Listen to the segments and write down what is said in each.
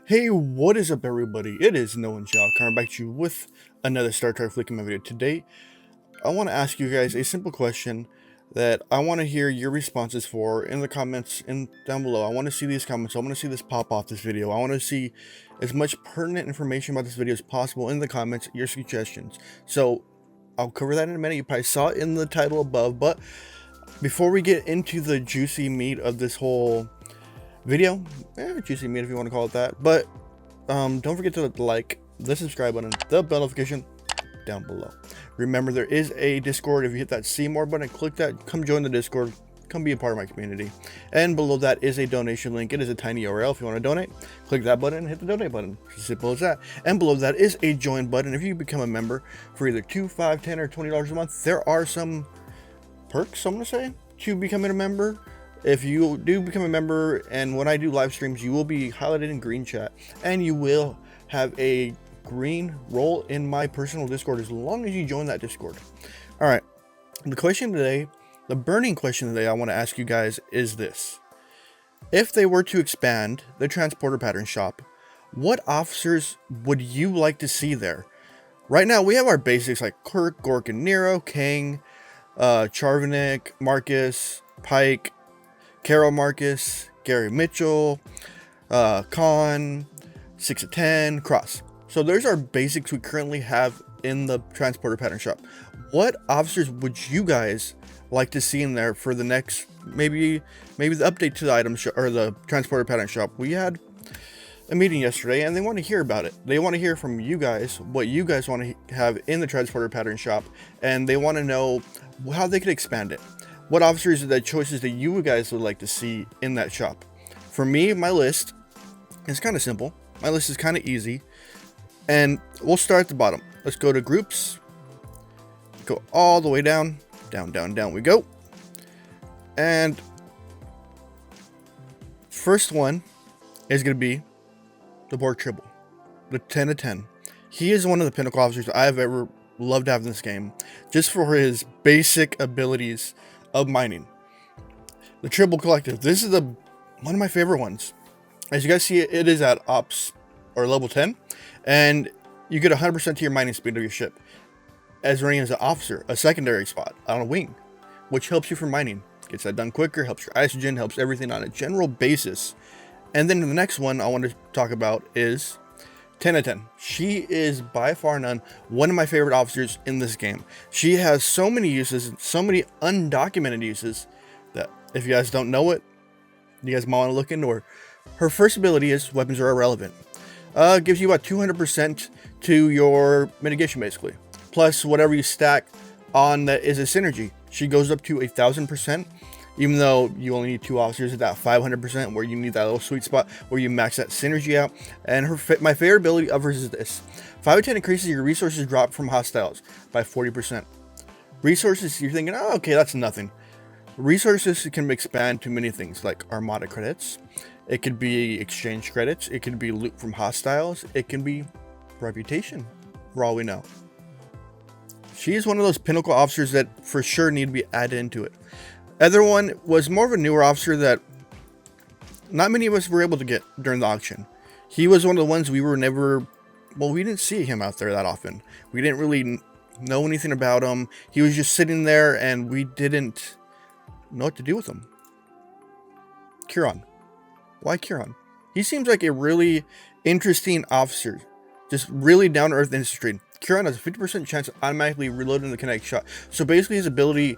Hey, what is up, everybody? It is nowonshall coming back to you with another Star Trek Flick in my video. Today, I want to ask you guys a simple question that I want to hear your responses for in the comments down below. I want to see these comments. I want to see this pop off this video. I want to see as much pertinent information about this video as possible in the comments, your suggestions. So, I'll cover that in a minute. You probably saw it in the title above, but before we get into the juicy meat of this whole video, juicy meat if you want to call it that, but don't forget to like the subscribe button, the bell notification down below. Remember, there is a Discord. If you hit that see more button, click that, come join the Discord, come be a part of my community. And below that is a donation link. It is a tiny URL. If you want to donate, click that button and hit the donate button. As simple as that. And below that is a join button. If you become a member for either $2, $5, $10, or $20 a month, there are some perks, I'm gonna say, to becoming a member. If you do become a member, and when I do live streams, you will be highlighted in green chat, and you will have a green role in my personal Discord as long as you join that Discord. All right, the question today, the burning question today I want to ask you guys is this: if they were to expand the transporter pattern shop, what officers would you like to see there? Right now, we have our basics like Kirk, Gork, and Nero, Kang, Charvanik, Marcus, Pike, Carol Marcus, Gary Mitchell, Khan, 6 of 10, Cross. So there's our basics we currently have in the transporter pattern shop. What officers would you guys like to see in there for the next, maybe the update to the item shop or the transporter pattern shop? We had a meeting yesterday and they want to hear about it. They want to hear from you guys what you guys want to have in the transporter pattern shop, and they want to know how they could expand it. What officers are the choices that you guys would like to see in that shop? For me, my list is kind of simple. My list is kind of easy. And we'll start at the bottom. Let's go to groups. Go all the way down. Down, down, down we go. And first one is going to be the Borg Tribble. The 10 of 10. He is one of the pinnacle officers I've ever loved having in this game. Just for his basic abilities of mining. The Tribble Collective. This is one of my favorite ones. As you guys see, it is at ops or level 10, and you get 100% to your mining speed of your ship as running as an officer, a secondary spot on a wing, which helps you for mining. Gets that done quicker, helps your oxygen, helps everything on a general basis. And then the next one I want to talk about is 10 of 10. She is by far none one of my favorite officers in this game. She has so many uses, so many undocumented uses, that if you guys don't know it, you guys might want to look into her. Her first ability is weapons are irrelevant. Gives you about 200% to your mitigation, basically. Plus whatever you stack on that is a synergy. She goes up to 1,000%. Even though you only need 2 officers at that 500%, where you need that little sweet spot where you max that synergy out. And my favorite ability of hers is this: 5 of 10 increases your resources drop from hostiles by 40%. Resources, you're thinking, oh, okay, that's nothing. Resources can expand to many things like Armada credits. It could be exchange credits. It could be loot from hostiles. It can be reputation, for all we know. She is one of those pinnacle officers that for sure need to be added into it. Other one was more of a newer officer that not many of us were able to get during the auction. He was one of the ones we were never, well, we didn't see him out there that often. We didn't really know anything about him. He was just sitting there and we didn't know what to do with him. Kieran. Why Kieran? He seems like a really interesting officer. Just really down to earth industry. Kieran has a 50% chance of automatically reloading the kinetic shot. So basically his ability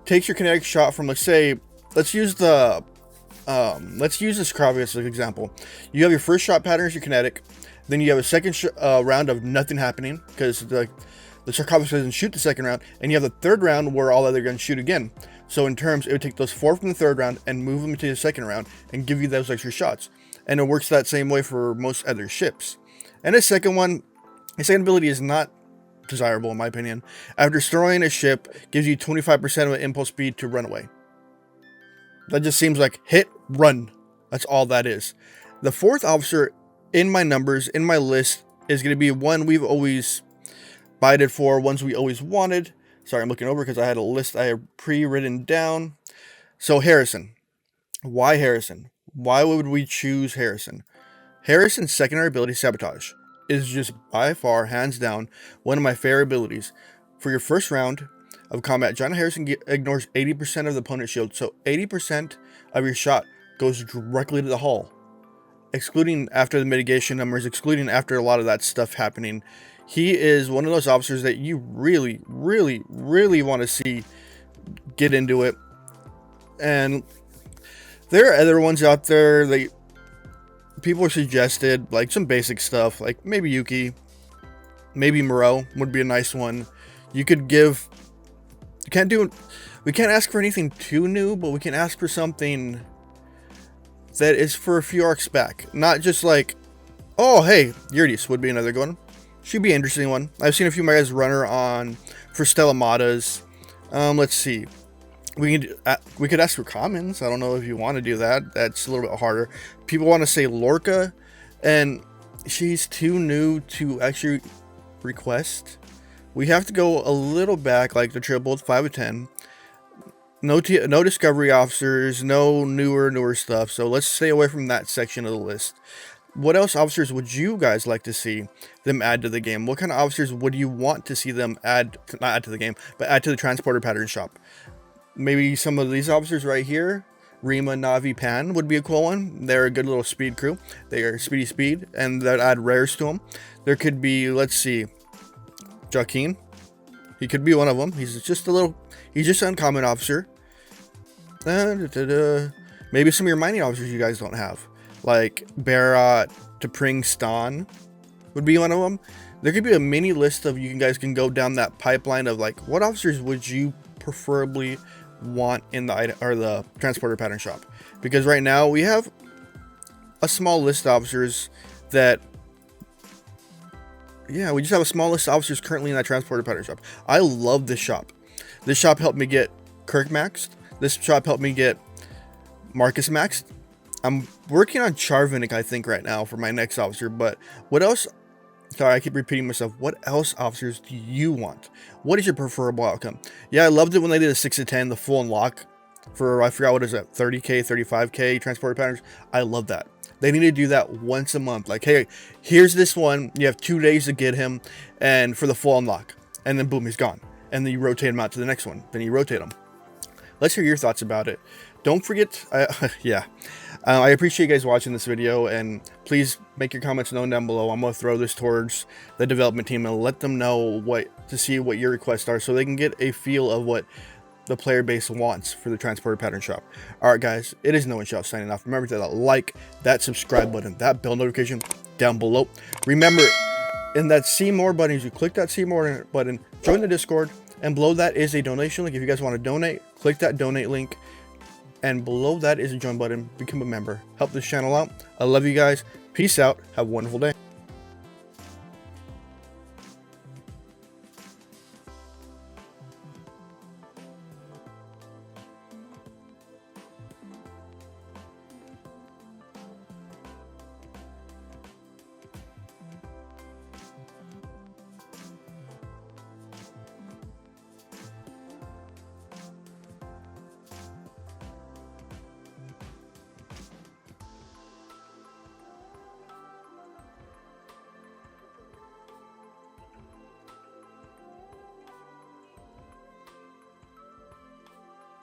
takes your kinetic shot from, let's use this sarcophagus as an example. You have your first shot pattern as your kinetic, then you have a second round of nothing happening because the sarcophagus doesn't shoot the second round, and you have the third round where all other guns shoot again. So in terms, it would take those 4 from the third round and move them to the second round and give you those extra shots. And it works that same way for most other ships. And the second ability is not desirable in my opinion. After destroying a ship, gives you 25% of an impulse speed to run away. That just seems like hit, run. That's all that is. The fourth officer in my numbers, in my list, is going to be one we've always bided for, ones we always wanted. Sorry, I'm looking over because I had a list I had pre-written down. So Harrison. Why Harrison? Why would we choose Harrison? Harrison's secondary ability, Sabotage, is just by far, hands down, one of my favorite abilities. For your first round of combat, John Harrison ignores 80% of the opponent's shield, so 80% of your shot goes directly to the hull. Excluding after the mitigation numbers, excluding after a lot of that stuff happening. He is one of those officers that you really, really, really want to see get into it. And there are other ones out there that people are suggested, like some basic stuff, like maybe Yuki, maybe Moreau would be a nice one. You could give, we can't ask for anything too new, but we can ask for something that is for a few arcs back. Not just like, oh, hey, Eurydice would be another good one. Should be an interesting one. I've seen a few of my guys run her on for Stella Matas. Let's see. We could ask for commons. I don't know if you want to do that. That's a little bit harder. People want to say Lorca, and she's too new to actually request. We have to go a little back, like the triple 5 of 10. No discovery officers, no newer stuff. So let's stay away from that section of the list. What else officers would you guys like to see them add to the game? What kind of officers would you want to see them add, not add to the game, but add to the transporter pattern shop? Maybe some of these officers right here, Rima, Navi, Pan would be a cool one. They're a good little speed crew. They are speed, and that add rares to them. There could be, let's see, Joaquin. He could be one of them. He's just an uncommon officer. Maybe some of your mining officers you guys don't have, like Berat, T'Pring, Stan would be one of them. There could be a mini list of you guys can go down that pipeline of like, what officers would you preferably want in the transporter pattern shop? Because right now we have a small list of officers that, yeah, we just have a small list of officers currently in that transporter pattern shop. I love this shop. This shop helped me get Kirk maxed. This shop helped me get Marcus maxed. I'm working on Charvinic, I think, right now for my next officer. But what else? Sorry, I keep repeating myself. What else officers do you want? What is your preferable outcome? Yeah, I loved it when they did a 6 of 10, the full unlock for, I forgot what is it, 30k, 35k transporter patterns. I love that. They need to do that once a month. Like, hey, here's this one. You have 2 days to get him, and for the full unlock, and then boom, he's gone. And then you rotate him out to the next one. Then you rotate him. Let's hear your thoughts about it. Don't forget, I appreciate you guys watching this video, and please make your comments known down below. I'm going to throw this towards the development team and let them know to see what your requests are, so they can get a feel of what the player base wants for the transporter pattern shop. Alright guys, it is nowonshall signing off. Remember to like, that subscribe button, that bell notification down below. Remember, in that see more button, you click that see more button, join the Discord, and below that is a donation link. If you guys want to donate, click that donate link. And below that is a join button. Become a member. Help this channel out. I love you guys. Peace out. Have a wonderful day.